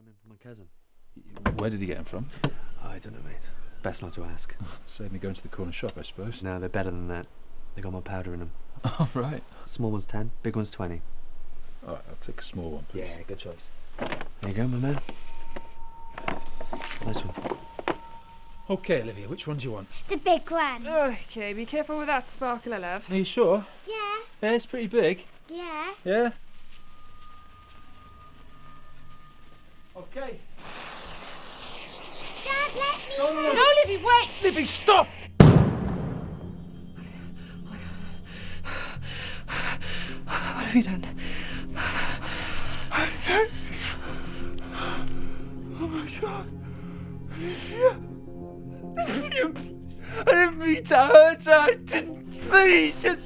him in for my cousin. Where did he get him from? Oh, I don't know, mate. Best not to ask. Save me going to the corner shop, I suppose. No, they're better than that. They got more powder in them. Oh, right. Small one's 10, big one's 20. All right, I'll take a small one, please. Yeah, good choice. There you go, my man. Nice one. Okay, Olivia, which one do you want? The big one. Okay, be careful with that sparkler, love. Are you sure? Yeah. Yeah, it's pretty big. Yeah. Yeah? Okay. Dad, let me. No, Livy, wait! Livy, stop! What have you done? Oh my God. Olivia. Olivia, I didn't mean to hurt her. Please, just...